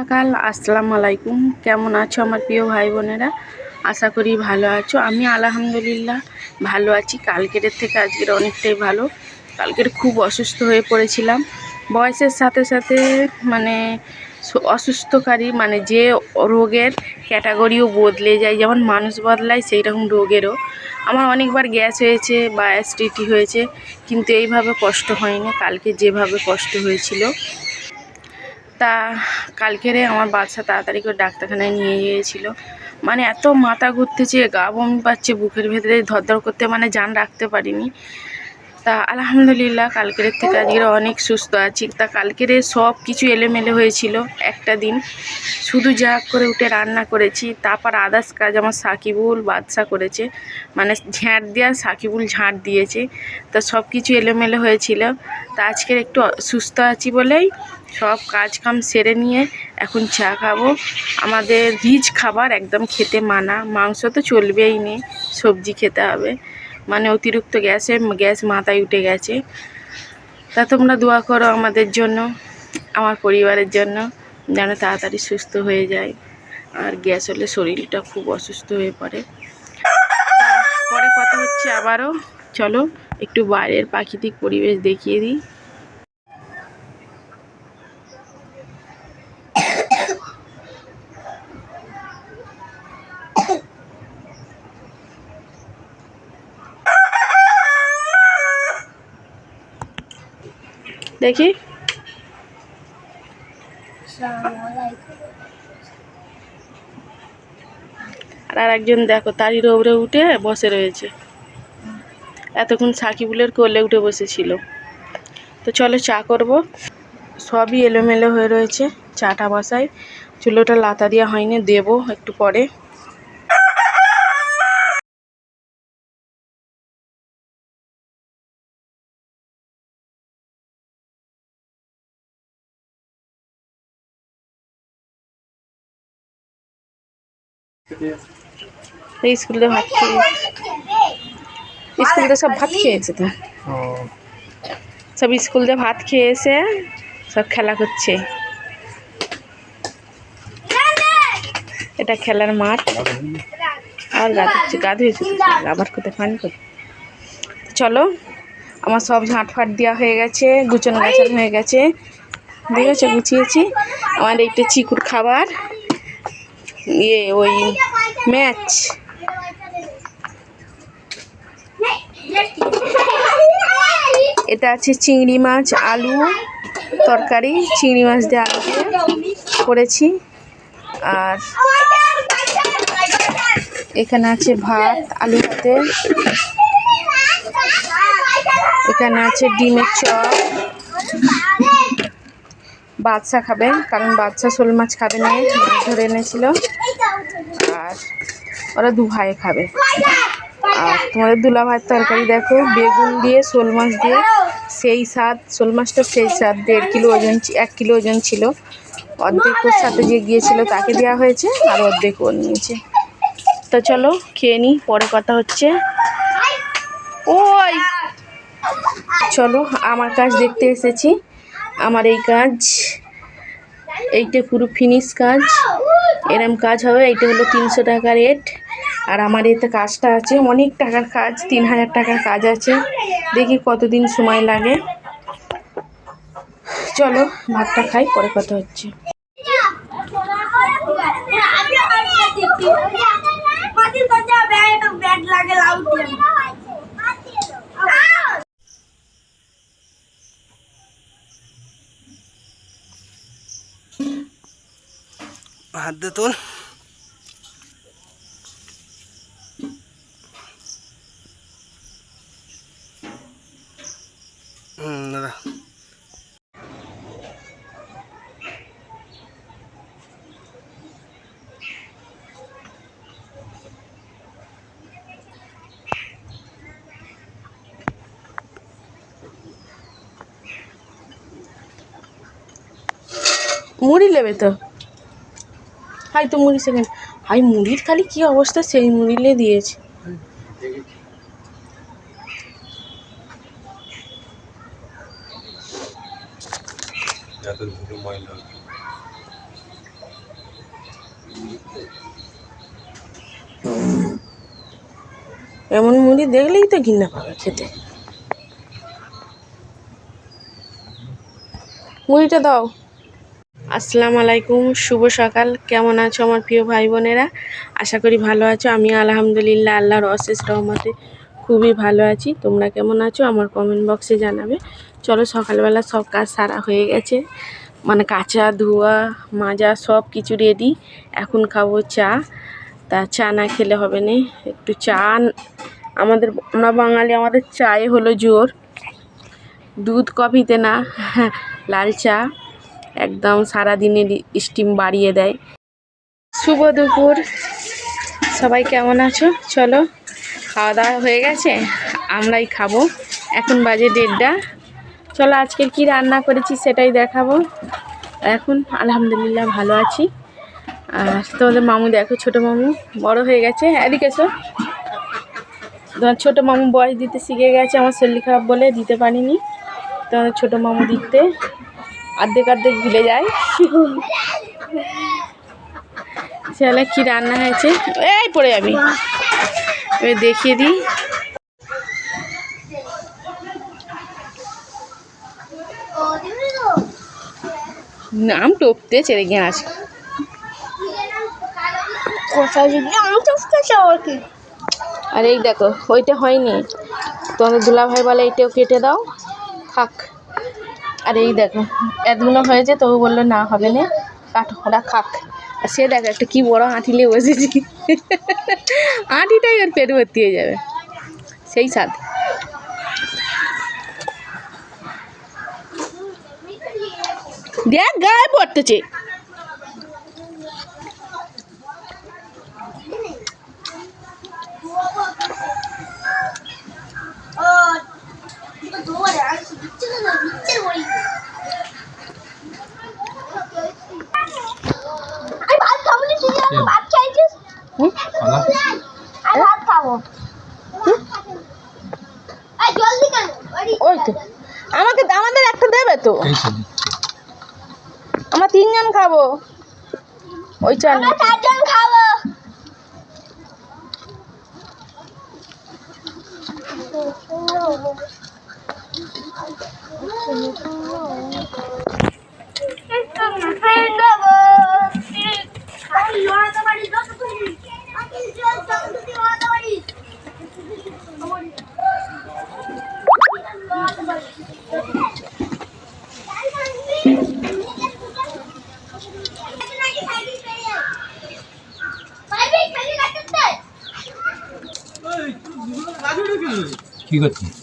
সকাল, আসসালামু আলাইকুম। কেমন আছো আমার প্রিয় ভাই বোনেরা? আশা করি ভালো আছো। আমি আলহামদুলিল্লাহ ভালো আছি। কালকের থেকে আজকের অনেকটাই ভালো। কালকের খুব অসুস্থ হয়ে পড়েছিলাম। বয়সের সাথে সাথে মানে অসুস্থকারী মানে যে রোগের ক্যাটাগরিও বদলে যায়, যেমন মানুষ বদলায় সেই রকম রোগেরও আমার অনেকবার গ্যাস হয়েছে বা অ্যাসিডিটি হয়েছে, কিন্তু এইভাবে কষ্ট হয়নি কালকে যেভাবে কষ্ট হয়েছিল। তা কালকেরে আমার বাচ্চা তাড়াতাড়ি করে ডাক্তারখানায় নিয়ে গিয়েছিল। মানে এত মাথা ঘুরতেছে, গা বমি পাচ্ছে, বুকের ভেতরে ধরধর করতে, মানে জান রাখতে পারিনি। তা আলহামদুলিল্লাহ কালকের থেকে আজকের অনেক সুস্থ আছি। তা কালকের সব কিছু এলোমেলো হয়েছিল একটা দিন, শুধু যা করে উঠে রান্না করেছি, তারপর আদার্স কাজ আমার সাকিবুল বাদশা করেছে, মানে ঝাঁট দেওয়া সাকিবুল ঝাঁট দিয়েছে। তা সব কিছু এলোমেলো হয়েছিল। তা আজকের একটু সুস্থ আছি বলেই সব কাজ কাম সেরে নিয়ে এখন চা খাবো। আমাদের রিচ খাবার একদম খেতে মানা, মাংস তো চলবেই নি, সবজি খেতে হবে, মানে অতিরিক্ত গ্যাস মাথায় উঠে গেছে। তা তোমরা দোয়া করো আমাদের জন্য, আমার পরিবারের জন্য, যেন তাড়াতাড়ি সুস্থ হয়ে যায়। আর গ্যাস হলে শরীরটা খুব অসুস্থ হয়ে পড়ে। পরে কথা হচ্ছে আবারও। চলো একটু বাইরের প্রাকৃতিক পরিবেশ দেখিয়ে দিই। দেখি আর একজন দেখো তারির ওপরে উঠে বসে রয়েছে, এতক্ষণ সাকিবুলের কোলে উঠে বসেছিল। তো চলো চা করব। সবই এলোমেলো হয়ে রয়েছে, চাটা বসাই। চুলোটা লাতা দেওয়া হয়নি, দেবো একটু পরে। স্কুলে ভাত খেয়ে স্কুল সব ভাত খেয়েছে, তো সব স্কুল দিয়ে ভাত খেয়ে এসে সব খেলা করছে। এটা খেলার মাঠ। আর গা ধুয়েছে আবার কোথায় পানি করতে। চলো আমার সব ঝাঁট ফাট দেওয়া হয়ে গেছে, গুছানো গাছানো হয়ে গেছে, দেখেছো গুছিয়েছি। আমার এইটা চিকুর খাবার, ওই ম্যাচ। এটা আছে চিংড়ি মাছ আলু তরকারি, চিংড়ি মাছ দিয়ে আলু দিয়ে করেছি। আর এখানে আছে ভাত, আলু ভাতে। এখানে আছে ডিমের চপ। বাদশা খাবে, কারণ বাদশা শোল মাছ খাবে না, মাছ ধরে এনেছিল। আর ওরা দু ভাই খাবে। আর তোমাদের দুলা ভাইয়ের তরকারি দেখো, বেগুন দিয়ে শোল মাছ দিয়ে, সেই স্বাদ। শোল মাছটা সেই স্বাদ, 1.5 কিলো ওজন, 1 কিলো ওজন ছিল। অর্ধেক ওর সাথে যে গিয়েছিল তাকে দেওয়া হয়েছে, আর অর্ধেক ও নিয়েছে। তো চলো খেয়ে নিই, পরে কথা হচ্ছে। ওই চলো আমার কাজ দেখতে এসেছি। আমার এই কাজ, এইটা পুরো ফিনিশ কাজ, এরম কাজ হবে। এইটা হলো 300 টাকা রেট। আর আমার এতে কাজটা আছে অনেক টাকার কাজ, 3000 টাকার কাজ আছে। দেখি কতদিন সময় লাগে। চলো ভাতটা খাই, পরে কথা হচ্ছে। হাত দে তোর। দাদা মুড়ি নেবে তো? হাই তো মুড়ি সেকেন্ড। হাই মুড়ির খালি কি অবস্থা, সেই মুড়িলে দিয়েছে। এমন মুড়ি দেখলেই তো ঘৃণা পাবে খেতে। মুড়িটা দাও। আসসালামু আলাইকুম, শুভ সকাল। কেমন আছো আমার প্রিয় ভাই বোনেরা? আশা করি ভালো আছো। আমি আলহামদুলিল্লাহ আল্লাহর অশেষ রহমতে খুবই ভালো আছি। তোমরা কেমন আছো আমার কমেন্ট বক্সে জানাবে। চলো, সকালবেলা সব কাজ সারা হয়ে গেছে, মানে কাচা ধোয়া মাজা সব কিছু রেডি। এখন খাবো চা। তা চা না খেলে হবে না, একটু চা। আমরা বাঙালি, আমাদের চায়ে হলো জোর। দুধ কফিতে না, লাল চা একদম সারাদিনের স্টিম বাড়িয়ে দেয়। শুভ দুপুর, সবাই কেমন আছো? চলো, খাওয়া দাওয়া হয়ে গেছে, আমরাই খাবো। এখন বাজে 1:30। চলো, আজকে কি রান্না করেছি সেটাই দেখাবো। এখন আলহামদুলিল্লাহ ভালো আছি। আর তোমাদের মামু দেখো, ছোটো মামু বড় হয়ে গেছে। এদিকে এসো। তোমার ছোটো মামু বয়স দিতে শিখে গেছে, আমার শরীর খারাপ বলে দিতে পারিনি। তোমাদের ছোটো মামু দিতে অর্ধেক ভুলে যায়। সেটা কি রান্না হয়েছে, এই পড়ে যাবি, এবার দেখিয়ে দিই। নাম টপতে চেড়ে গিয়ে আসে। আর এই দেখো, ওইটা হয়নি, তোমাদের দুলাভাই বলে এইটাও কেটে দাও, খাক। আর এই দেখো, এতগুলো হয়েছে, তবু বললো না হবে না, কাটো, ওরা খাক। আর সে দেখো একটা কি বড় আঁটি নিয়ে বসেছি, আঁটিটাই ওর পেট ভর্তি হয়ে যাবে, সেই স্বাদ। দেখ গায়ে পড়তেছে। ওই তো আমাদের একটা দেবে তো, আমরা 3 জন খাবো। ওই চাল 4 জন খাবো। কি করছিস?